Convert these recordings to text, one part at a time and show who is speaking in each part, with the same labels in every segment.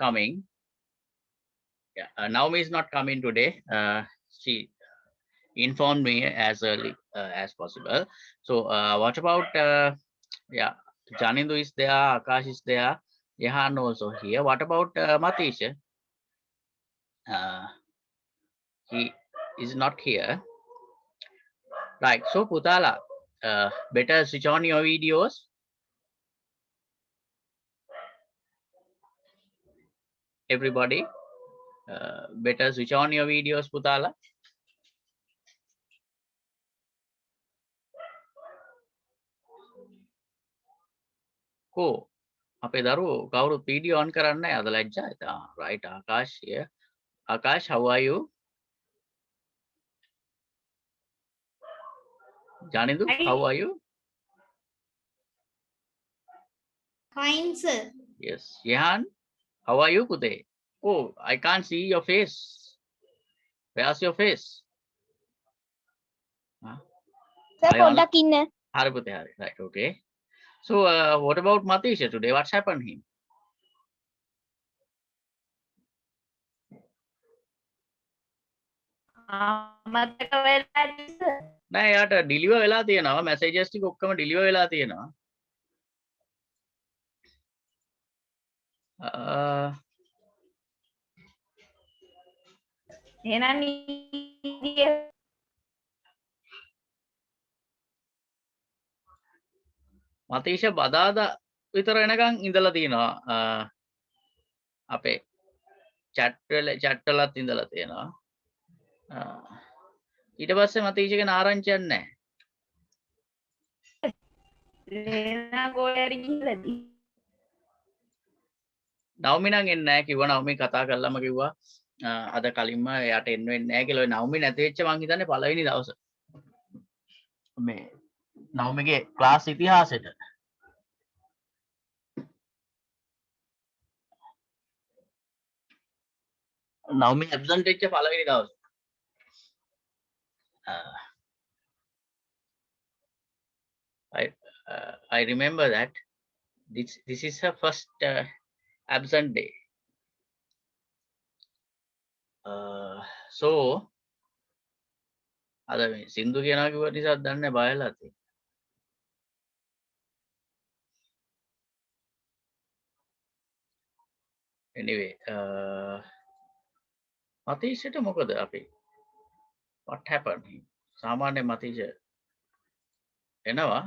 Speaker 1: coming. Yeah, Naomi is not coming today. She informed me as early as possible. So what about yeah, Janindu is there, Akash is there, Jehan also here. What about Matish? Uh, he is not here. Right. So Putala, better switch on your videos. Everybody, better switch on your videos, Putala. Cool. අපේ දරුවෝ කවුරුත් video on කරන්නේ නැහැ අද ලැජ්ජා. Right, Akash here. Akash, how are you? Janindu, how are you?
Speaker 2: Fine, sir.
Speaker 1: Yes. Jehan, how are you today? Oh, I can't see your face. Where's your face? Huh?
Speaker 2: Sir,
Speaker 1: Are you on?
Speaker 2: පොඩ්ඩක් ඉන්න.
Speaker 1: Hari puthe, hari. Right, okay. So what about Matisha today? What's happened to him?
Speaker 2: මතක වෙලා sir.
Speaker 1: නෑ යාට deliver වෙලා තියෙනවා messages ටික ඔක්කොම ඩිලිවර් වෙලා තියෙනවා.
Speaker 2: එහෙනම්
Speaker 1: මතීෂ බදාදා විතර වෙනකන් ඉඳලා තියෙනවා. අපේ chat වලත් ඉඳලා තියෙනවා. ඊට පස්සේ මතීෂගේ නාරංචියක් නැහැ.
Speaker 2: ලේනා ගෝයරි ගිහිල්ලාදී.
Speaker 1: නවමි නම් එන්නේ නැහැ කිව්වා. නවමි කතා කළාම කිව්වා අද කලින්ම එයාට එන්න වෙන්නේ නැහැ කියලා. නවමි නැති වෙච්ච මං හිතන්නේ පළවෙනි දවස. මේ නවමිගේ ක්ලාස් ඉතිහාසෙට. නවමි ඇබ්සන්ට් වෙච්ච පළවෙනි දවස. I remember that this is her first absent day. So අද මේ සින්දු කියනවා කිව්ව නිසා දන්නේ බයලා තියෙනවා. Anyway, මතීෂට මොකද අපි what happened? සාමාන්‍ය මතීෂ එනවා.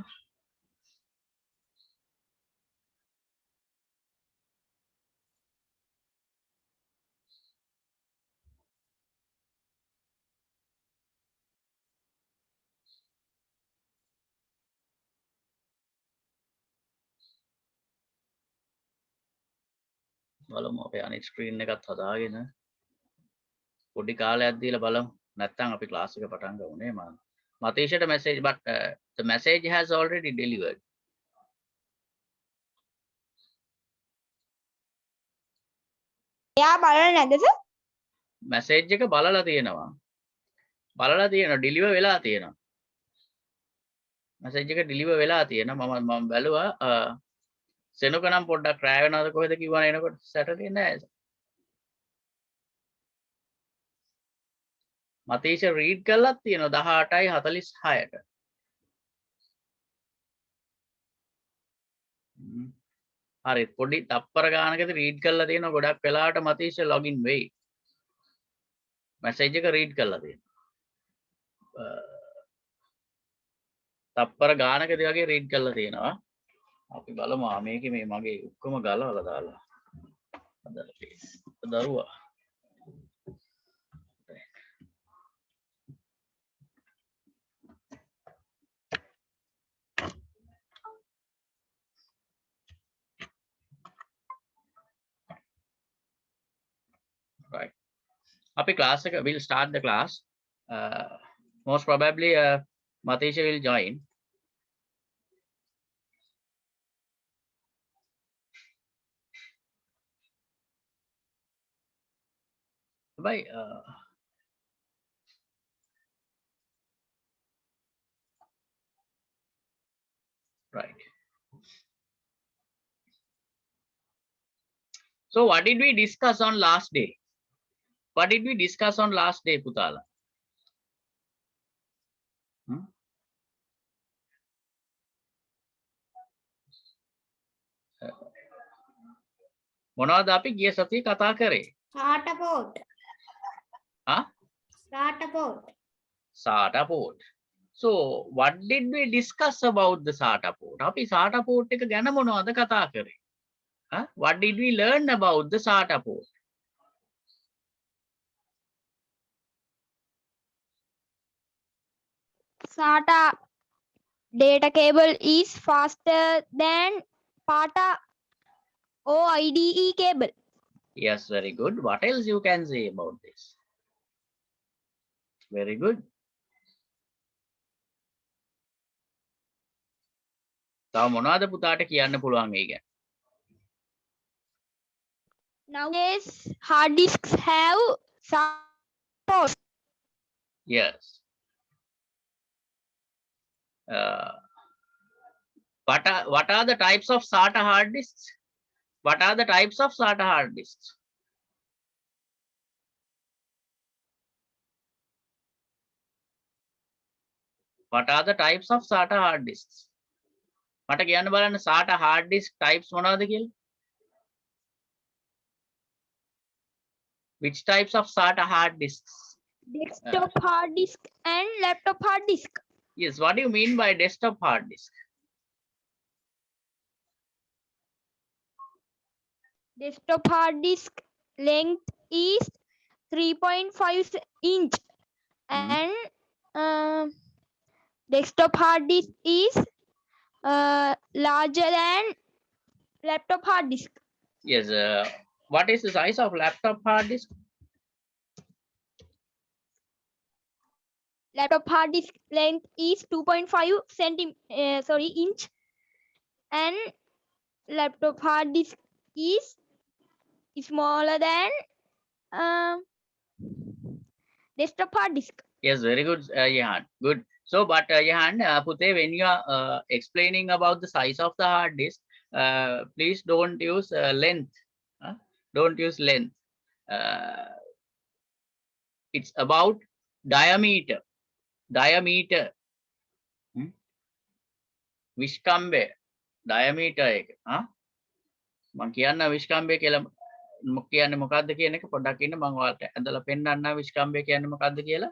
Speaker 1: බලමු අපේ අනිත් ස්ක්‍රීන් එකත් හදාගෙන පොඩි කාලයක් දීලා බලමු. නැත්නම් අපි ක්ලාස් එක පටන් ගමු නේ මම. මතීෂට message but the message has already delivered.
Speaker 2: එයා බලලා නැද්ද සර්?
Speaker 1: message එක බලලා තියෙනවා. බලලා තියෙනවා deliver වෙලා තියෙනවා. message එක deliver වෙලා තියෙනවා. මම බැලුවා සෙනක නම් පොඩ්ඩක් රෑ වෙනවද කොහෙද කිව්වනේ එනකොට සැටර්ඩේ නෑ. මතීෂ රීඩ් කරලත් තියෙනවා 18:46ට. හරි පොඩි තප්පර ගානකදී රීඩ් කරලා තියෙනවා. ගොඩක් වෙලාවට මතීෂ ලොගින් වෙයි. මැසේජ් එක රීඩ් කරලා තියෙනවා. තප්පර ගානකදී වගේ රීඩ් කරලා තියෙනවා. අපි බලමු මේකේ මේ මගේ ඔක්කොම ගලවලා දාලා. හදලා තියෙනවා. දරුවා. Right. Our class will start the class. Most probably, Matisha will join. Bye. Right. So what did we discuss on last day? What did we discuss on last day, Putala? Hmm? මොනවද අපි ගිය සතියේ කතා කරේ?
Speaker 2: Starter port.
Speaker 1: Huh?
Speaker 2: Starter port.
Speaker 1: SATA port. So what did we discuss about the SATA port? අපි SATA port එක ගැන මොනවද කතා කරේ? Huh? What did we learn about the SATA port?
Speaker 2: SATA data cable is faster than PATA or IDE cable.
Speaker 1: Yes, very good. What else you can say about this? Very good. තව මොනවද පුතාට කියන්න පුළුවන් ඒ ගැන?
Speaker 2: Nowadays, hard disks have support.
Speaker 1: Yes. What are the types of SATA hard disks? What are the types of SATA hard disks? What are the types of SATA hard disks? මට කියන්න බලන්න SATA hard disk types මොනවද කියලා? Which types of SATA hard disks?
Speaker 2: Desktop hard disk and laptop hard disk.
Speaker 1: Yes, what do you mean by desktop hard disk?
Speaker 2: Desktop hard disk length is 3.5 inch and desktop hard disk is larger than laptop hard disk.
Speaker 1: Yes, what is the size of laptop hard disk?
Speaker 2: Laptop hard disk length is 2.5 inch and laptop hard disk is smaller than desktop hard disk.
Speaker 1: Yes, very good, Jehan. Good. So, but Jehan, Pute, when you are explaining about the size of the hard disk, please don't use length. Don't use length. It's about diameter. Diameter. විශ්කම්බය. Diameter එක. මම කියන්න විශ්කම්බය කියලා කියන්නේ මොකක්ද කියන එක පොඩ්ඩක් ඉන්න මම ඔයාලට ඇඳලා පෙන්නන්න විශ්කම්බය කියන්නේ මොකක්ද කියලා.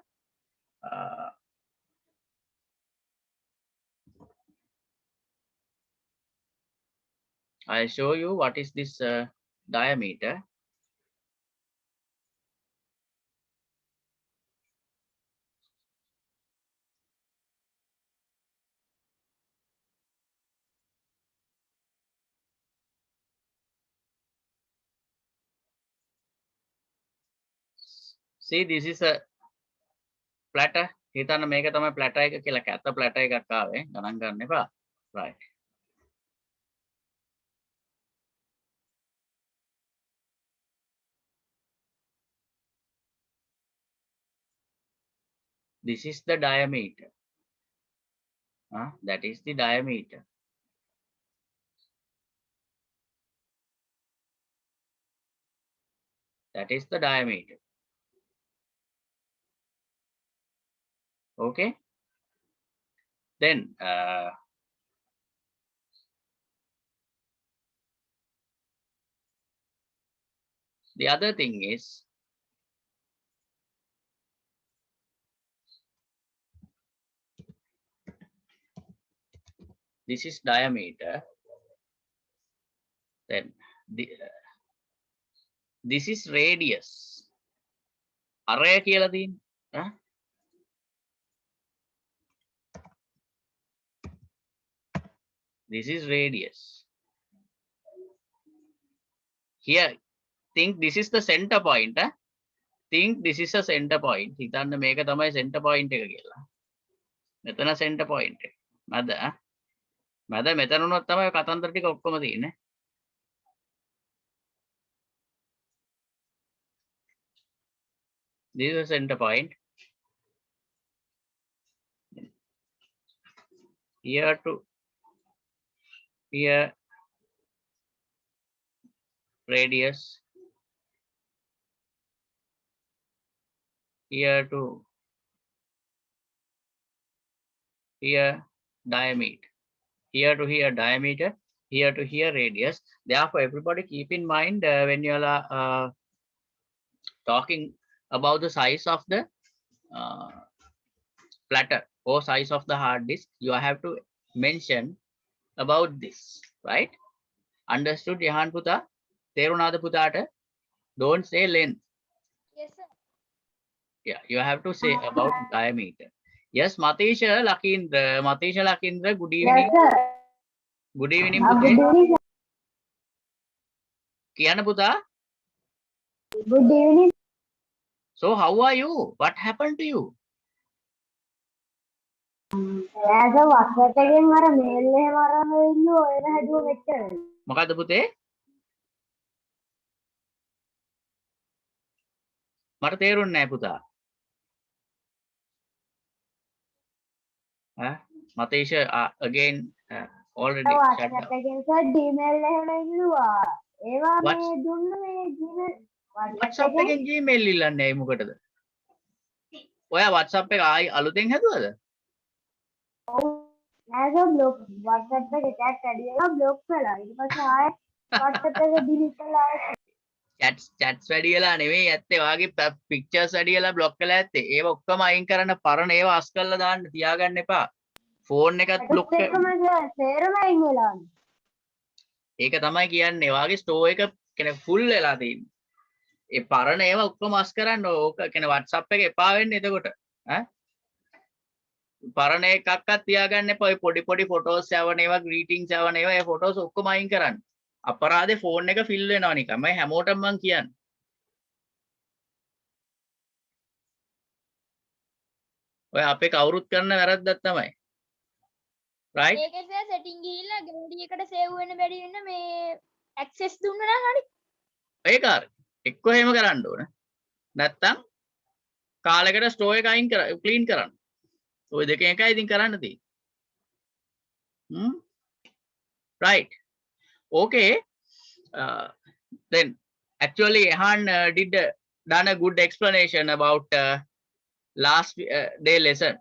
Speaker 1: I'll show you what is this diameter. See, this is a platter. හිතන්න මේක තමයි platter එක කියලා කැත platter එකක් ආවේ. ගණන් ගන්න එපා. Right. This is the diameter. That is the diameter. That is the diameter. Okay. Then the other thing is this is diameter. Then this is radius. Array කියලා තියෙන්නේ. This is radius. Here, think this is the center point. Think this is a center point. හිතන්න මේක තමයි center point එක කියලා. මෙතන center point එක. මැද මෙතන උනොත් තමයි කතන්දර ටික ඔක්කොම තියෙන්නේ. This is a center point. Here to here, radius here to here diameter, here to here diameter, here to here radius. Therefore, everybody keep in mind when you are talking about the size of the uh, platter or size of the hard disk, you have to mention about this, right? Understood, Yahan Puta? Terunada Putata? Don't say length.
Speaker 2: Yes, sir.
Speaker 1: Yeah, you have to say about diameter. Yes, Matisha Lakindra, good
Speaker 3: Yes,
Speaker 1: evening.
Speaker 3: sir.
Speaker 1: Good evening,
Speaker 3: Good
Speaker 1: Pute.
Speaker 3: evening.
Speaker 1: Kiana Puta.
Speaker 3: Good evening.
Speaker 1: So how are you? What happened to you?
Speaker 3: As a WhatsApp again, mara mail le mara illu era hadu vector.
Speaker 1: Makada Pute? මට තේරුන්නේ නැහැ පුතා. Matisha again already shut
Speaker 3: WhatsApp
Speaker 1: down.
Speaker 3: again sir Gmail එහෙම ඉල්ලුවා. ඒවා මේ
Speaker 1: What's
Speaker 3: දුන්න මේ Gmail WhatsApp
Speaker 1: WhatsApp
Speaker 3: again.
Speaker 1: එකෙන් Gmail ඉල්ලන්නේ ඇයි මොකටද? ඔයා WhatsApp එක ආයි අලුතෙන් හැදුවද?
Speaker 3: as a block WhatsApp එක chat ඇඩියලා block කළා. ඊට පස්සේ ආයෙ WhatsApp එක delete කළා.
Speaker 1: chats වැඩි වෙලා නෙවෙයි ඇත්තේ ඔයාගේ pictures වැඩි වෙලා block කරලා ඇත්තේ. ඒව ඔක්කොම අයින් කරන්න පරණ ඒවා අස් කරලා දාන්න තියාගන්න එපා. ෆෝන් එකත් block
Speaker 3: ඒකම සේරම අයින් වෙලා.
Speaker 1: ඒක තමයි කියන්නේ. ඔයාගේ store එක කියන්නේ full වෙලා තියෙන්නේ. ඒ පරණ ඒවා ඔක්කොම අස් කරන්න ඕක කියන්නේ WhatsApp එක එපා වෙන්නේ එතකොට. ඈ පරණ එකක්වත් තියාගන්න එපා. ඔය පොඩි පොඩි ෆොටෝස් යවන ඒවා ග්‍රීටින්ග්ස් යවන ඒවා ඒ ෆොටෝස් ඔක්කොම අයින් කරන්න. අපරාධේ ෆෝන් එක ෆිල් වෙනවා නිකන්. මම හැමෝටම මං කියන්නේ. ඔය අපේ කවුරුත් කරන වැරද්දක් තමයි. right?
Speaker 2: ඒකේ සර් setting ගිහිල්ලා gallery එකට save වෙන්න බැරි වෙන මේ access දුන්නා නම් හරි.
Speaker 1: ඒක හරි. එක්ක එහෙම කරන්න ඕන. නැත්තම් කාලෙකට ස්ටෝර් එක අයින් කර ක්ලීන් කරන්න. ඔය දෙකෙන් එකයි ඉතින් කරන්න තියෙන්නේ. right. Okay. Then actually Han done a good explanation about last day lesson.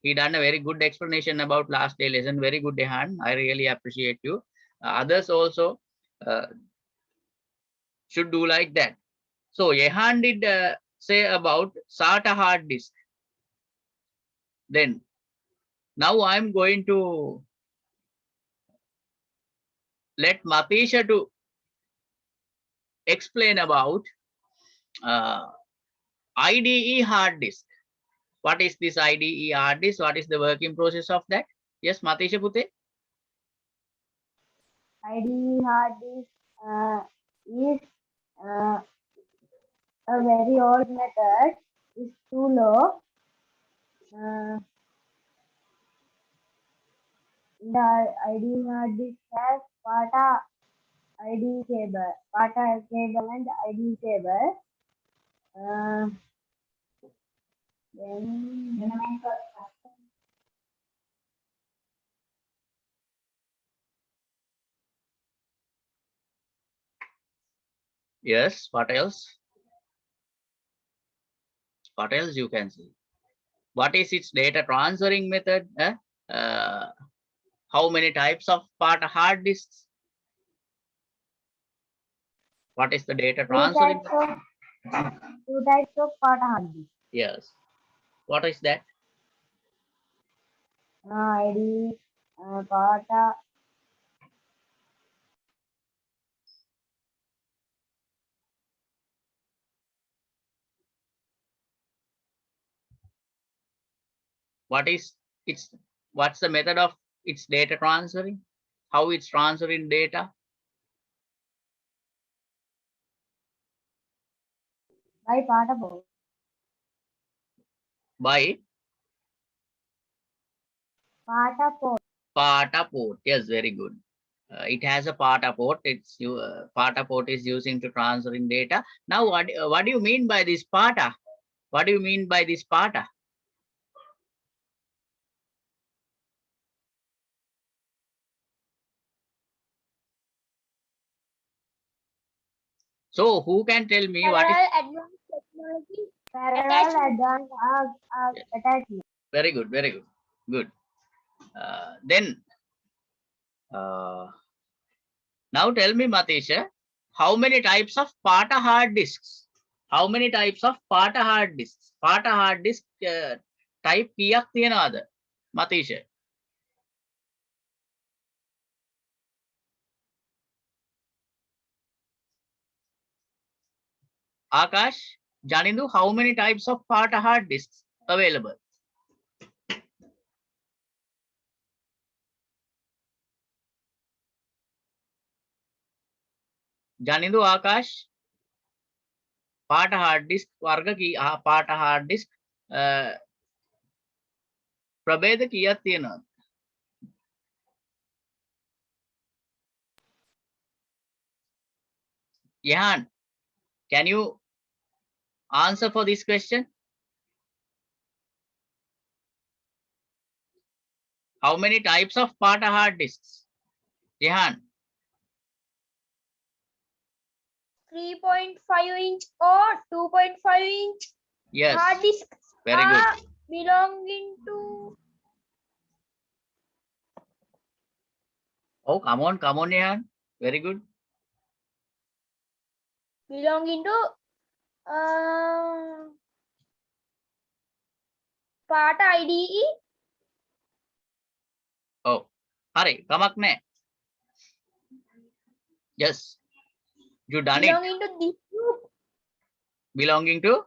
Speaker 1: He done a very good explanation about last day lesson. Very good, Han. I really appreciate you. Others also should do like that. So Yehan did say about SATA hard disk. Then now I'm going to let Matisha to explain about IDE hard disk. What is this IDE hard disk? What is the working process of that? Yes, Matisha Pute.
Speaker 3: IDE hard disk is a very old method. Is too low. The IDE hard disk has SATA IDE cable, SATA cable and IDE cable. Then
Speaker 1: Yes, what else? What else you can see? What is its data transferring method? How many types of SATA hard disks? What is the data transferring?
Speaker 3: two types of SATA hard disk.
Speaker 1: Yes. What is that?
Speaker 3: IDE, SATA.
Speaker 1: What's the method of its data transferring? How it's transferring data?
Speaker 3: By SATA port.
Speaker 1: By
Speaker 3: SATA port.
Speaker 1: PATA port. Yes, very good. It has a PATA port. PATA port is using to transferring data. Now, what do you mean by this PATA? What do you mean by this PATA? So, who can tell me what is
Speaker 2: Parallel advanced technology.
Speaker 3: parallel advanced arc attachment.
Speaker 1: Very good, very good. Good. Then, now tell me, Matisha, how many types of PATA hard disks? How many types of PATA hard disks? PATA hard disk type kiyak tiyanawada? Matisha. Akash, Janindu, how many types of PATA hard disks available? Janindu, Akash, PATA hard disk varga ki PATA hard disk ප්‍රභේද කීයක් තියෙනවද? Yehan, can you answer for this question? How many types of PATA hard disks? Jehan,
Speaker 2: 3.5 inch or 2.5 inch
Speaker 1: yes,
Speaker 2: hard disks
Speaker 1: very good.
Speaker 2: are belonging to
Speaker 1: Oh, come on, Jehan, very good.
Speaker 2: belonging to part IDE.
Speaker 1: Oh, hurry, kamak ne. Yes, you done it.
Speaker 2: Belonging to this group.
Speaker 1: Belonging to?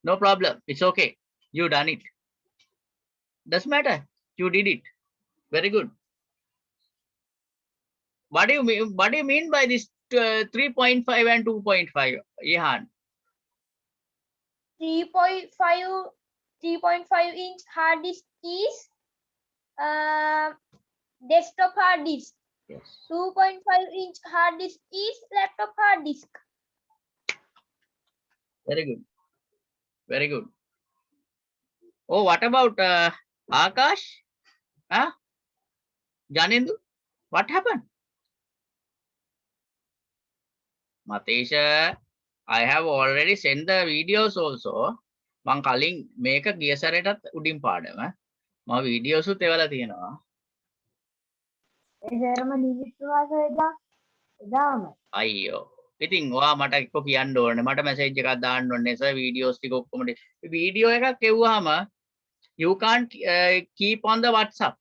Speaker 1: No problem, it's okay. You done it. Doesn't matter, you did it. Very good. What do you mean? What do you mean by this 3.5 and 2.5, Jehan?
Speaker 2: 3.5 inch hard disk is desktop hard disk.
Speaker 1: Yes.
Speaker 2: 2.5 inch hard disk is laptop hard disk.
Speaker 1: Very good. Very good. Oh, what about Akash? Huh? Janindu, what happened? Matisha, I have already sent the videos also. මං කලින් මේක ගිය සැරේටත් උඩින් පාඩම මම videos උත් එවලා තියෙනවා.
Speaker 3: ඒ සරම delete කරලා එදාම.
Speaker 1: අයියෝ. ඉතින් ඔයා මට එක්ක කියන්න ඕනේ. මට මැසේජ් එකක් දාන්න ඕනේ. සර් වීඩියෝස් ටික ඔක්කොම වීඩියෝ එකක් එව්වහම you can't keep on the WhatsApp.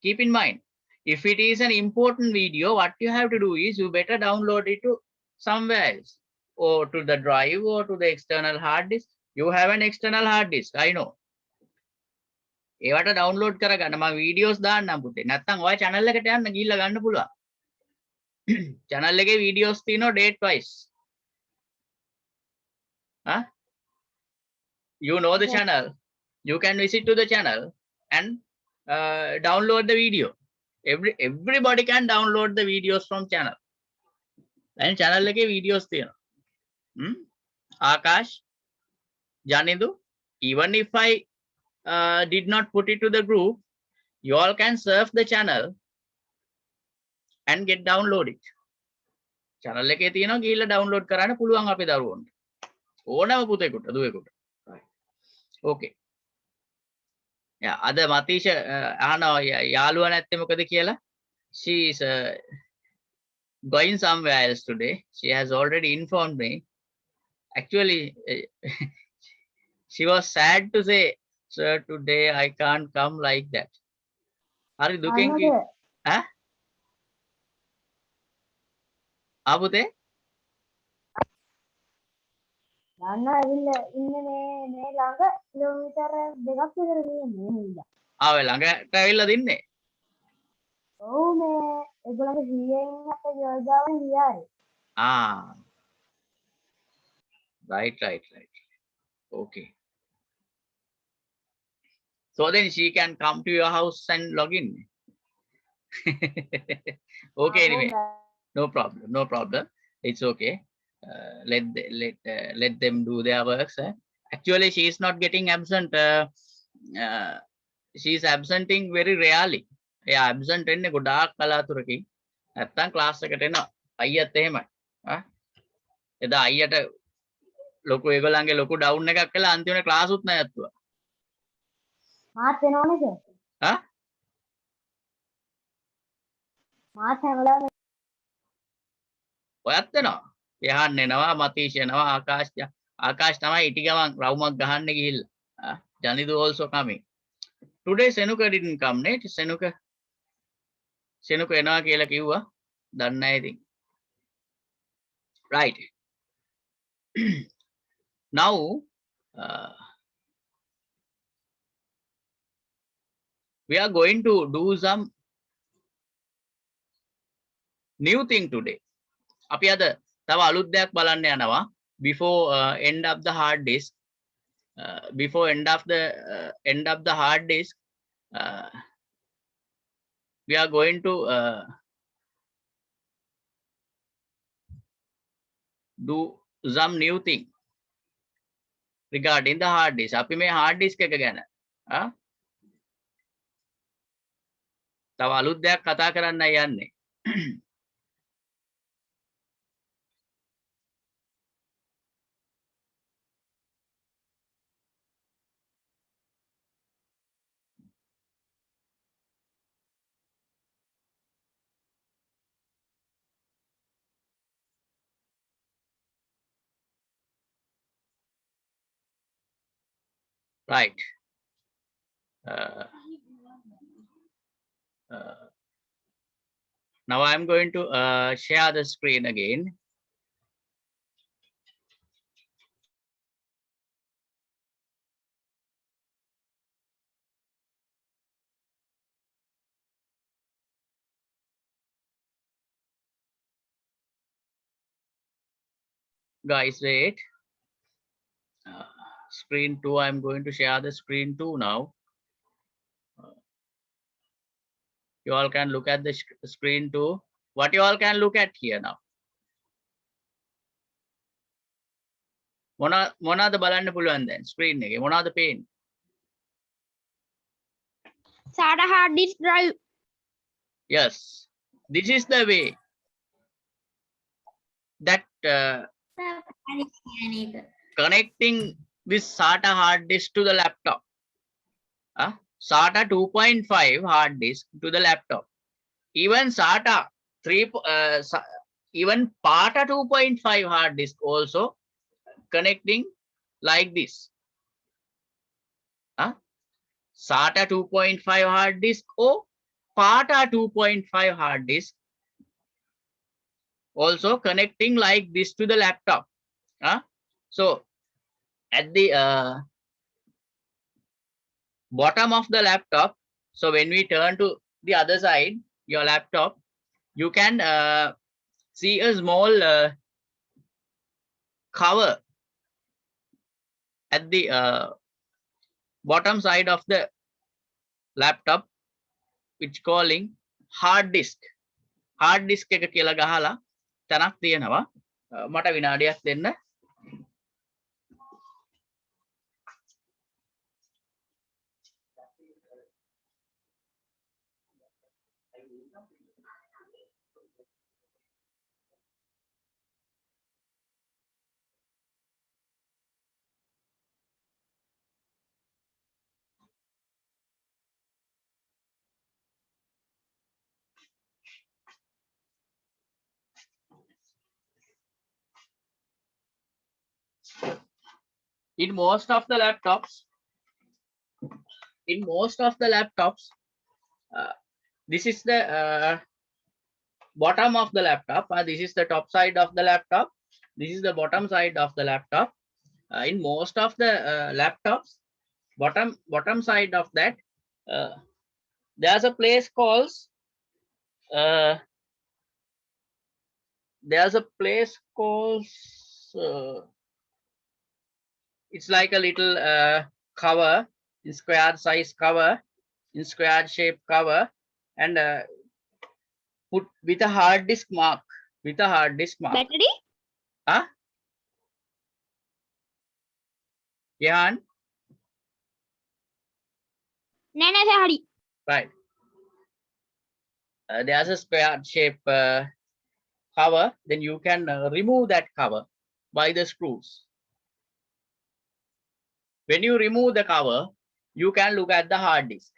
Speaker 1: Keep in mind, if it is an important video, what you have to do is you better download it to somewhere else, or to the drive, or to the external hard disk. You have an external hard disk, I know. ඒවට download කරගන්න මම videos දාන්නම් පුතේ. නැත්නම් ඔය channel එකට යන්න ගිහිල්ලා ගන්න පුළුවන්. channel එකේ videos තියෙනවා date wise. Huh? You know the channel. You can visit to the channel and download the video. Everybody can download the videos from channel. And channel එකේ videos තියෙනවා. Akash, Janindu, even if I did not put it to the group, you all can surf the channel and get download it. channel එකේ තියෙනවා ගිහිල්ලා download කරන්න පුළුවන් අපේ දරුවන්ට. ඕනම පුතේකට දුවෙකුට. Okay. Yeah, අද මතීෂ අහනවා යාළුවා නැත්තේ මොකද කියලා. She is going somewhere else today. She has already informed me. Actually, she was sad to say, sir, today I can't come like that. Hari duken ki? Huh? Abute?
Speaker 3: දන්න ඇවිල්ලා ඉන්නේ මේ ළඟ කිලෝමීටර 2ක් විතර තියෙන්නේ හින්දා.
Speaker 1: ආවෙ ළඟට ඇවිල්ලා දින්නේ.
Speaker 3: ඔව් මේ ඒගොල්ලන්ගේ සීයෙන් අපේ යෝජාවෙන් ගියායි.
Speaker 1: Ah. Right. Okay. So then she can come to your house and log in. Okay, anyway. No problem. It's okay. Let them do their works. Actually, she is not getting absent. She is absenting very rarely. Yeah, absent එන්නේ ගොඩාක් කලාතුරකින්. නැත්තම් class එකට එනවා. අයියත් එහෙමයි. එදා අයියට ලොකු ඒගොල්ලන්ගේ ලොකු ඩවුන් එකක් කළා අන්තිමට ක්ලාස් උත් නැවැත්තුවා.
Speaker 3: මාත් වෙනවනේ සර්.
Speaker 1: ආ
Speaker 3: මාත් හැමදාම
Speaker 1: ඔයත් වෙනවා. යහන් එනවා, මතීෂ් එනවා, ආකාශ තමයි ඉටි ගමන් රවුමක් ගහන්න ගිහිල්ලා. Janidu also coming. Today Senuka didn't come, නේ? Senuka එනවා කියලා කිව්වා. දන්නේ නැහැ ඉතින්. Right. Now we are going to do some new thing today. අපි අද තව අලුත් දෙයක් බලන්න යනවා. Before end of the hard disk. Before end of the hard disk, we are going to do some new thing regarding the hard disk. අපි මේ hard disk එක ගැන තව අලුත් දෙයක් කතා කරන්නයි යන්නේ. Right. Now I'm going to share the screen again. Guys, wait. Screen 2, I'm going to share the screen 2 now. You all can look at the screen 2. What you all can look at here now? මොනවාද බලන්න පුළුවන් දැන් screen එකේ? මොනවාද පේන්නේ?
Speaker 2: SATA hard disk drive.
Speaker 1: Yes, this is the way that connecting this SATA hard disk to the laptop. SATA 2.5 hard disk to the laptop. Even SATA 3, even PATA 2.5 hard disk also connecting like this. SATA 2.5 hard disk or PATA 2.5 hard disk also connecting like this to the laptop. So at the bottom of the laptop, so when we turn to the other side, your laptop, you can see a small cover at the bottom side of the laptop, which calling hard disk. Hard disk එක කියලා ගහලා තැනක් තියෙනවා. මට විනාඩියක් දෙන්න. In most of the laptops, this is the bottom of the laptop. This is the top side of the laptop. This is the bottom side of the laptop. In most of the laptops, bottom side of that, there's a place called it's like a little cover, in square size cover, in square shape cover, and put with a hard disk mark.
Speaker 2: Battery?
Speaker 1: Yan?
Speaker 2: නෑ sir හරි.
Speaker 1: Right. There's a square shape cover, then you can remove that cover by the screws. When you remove the cover, you can look at the hard disk.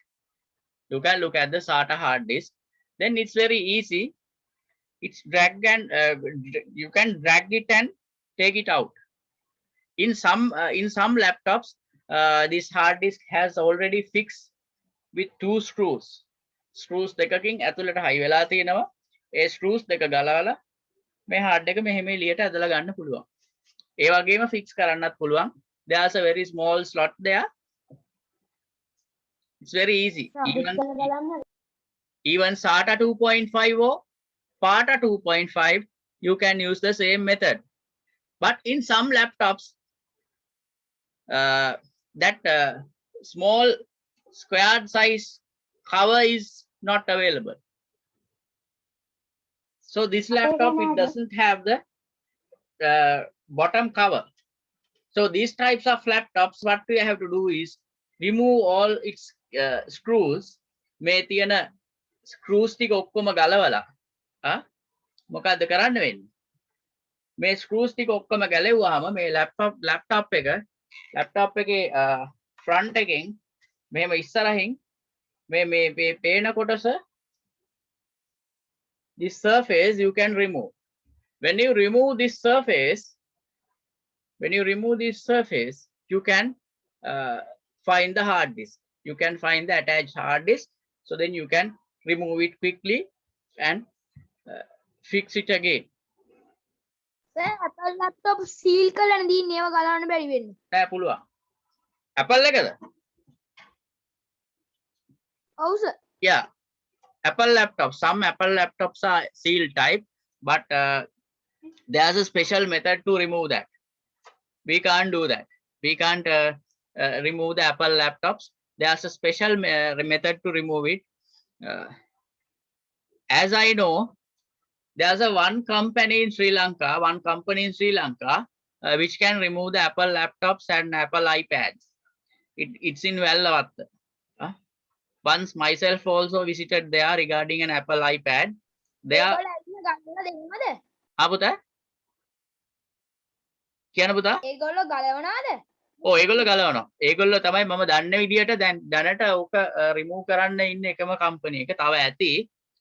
Speaker 1: You can look at the SATA hard disk. Then it's very easy. It's drag and you can drag it and take it out. In some laptops, this hard disk has already fixed with 2 screws. Screws දෙකකින් ඇතුළට හයි වෙලා තියෙනවා. ඒ screws දෙක ගලවලා මේ hard එක මෙහෙම එළියට ඇදලා ගන්න පුළුවන්. ඒ වගේම fix කරන්නත් පුළුවන්. There's a very small slot there. It's very easy. Even SATA 2.5 or PATA 2.5, you can use the same method. But in some laptops, that small squared size cover is not available. So this laptop, it doesn't have the bottom cover. So these types of laptops, what we have to do is remove all its screws. මේ තියෙන screws ටික ඔක්කොම ගලවලා මොකද්ද කරන්න වෙන්නේ? මේ screws ටික ඔක්කොම ගැලෙව්වහම මේ laptop එකේ front එකෙන් මෙහෙම ඉස්සරහින් මේ පේන කොටස, this surface you can remove. When you remove this surface, you can find the hard disk. You can find the attached hard disk. So then you can remove it quickly and fix it again.
Speaker 2: Sir, Apple laptop seal කරලා නේද ඒව ගලවන්න බැරි වෙන්නේ.
Speaker 1: නෑ පුළුවන්. Apple එකද?
Speaker 2: ඔව් sir.
Speaker 1: Yeah. Apple laptops. Some Apple laptops are seal type, but there's a special method to remove that. We can't do that. We can't remove the Apple laptops. There's a special method to remove it. As I know, there's one company in Sri Lanka, which can remove the Apple laptops and Apple iPads. It's in Vellavatta. Once myself also visited there regarding an Apple iPad. There. පුතා කියන පුතා
Speaker 2: ඒගොල්ලෝ ගලවනවාද?
Speaker 1: ඒගොල්ලෝ ගලවනවා. ඒගොල්ලෝ තමයි මම දන්න විදියට දැන් දැනට ඕක රිමූව් කරන්න ඉන්න එකම කම්පැනි එක. තව ඇති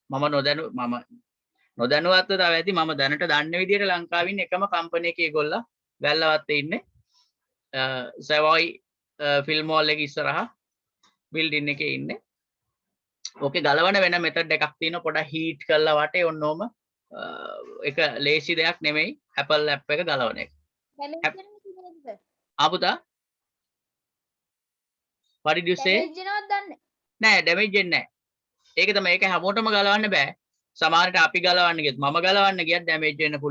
Speaker 1: මම නොදැනුවත්ව තව ඇති මම දැනට දන්න විදියට ලංකාවේ ඉන්න එකම කම්පැනි එකේ ඒගොල්ලෝ වැල්ලවත්තේ ඉන්නේ. සවොයි ෆිල්ම් මෝල් එක ඉස්සරහා බිල්ඩින් එකේ ඉන්නේ. ඕකේ ගලවන වෙන මෙතඩ් එකක් තියෙනවා. පොඩක් හීට් කරලා වටේ ඔන්නෝම එක ලේසි දෙයක් නෙමෙයි Apple app එක ගලවන එක. පුතා what did you say? නෑ ඩැමේජ් වෙන්නේ නෑ. ඒක තමයි ඒක හැමෝටම ගලවන්න බෑ. සමහරට අපි ගලවන්න ගියත් මම ගලවන්න ගියත් ඩැමේජ් වෙන්න පුළුවන්.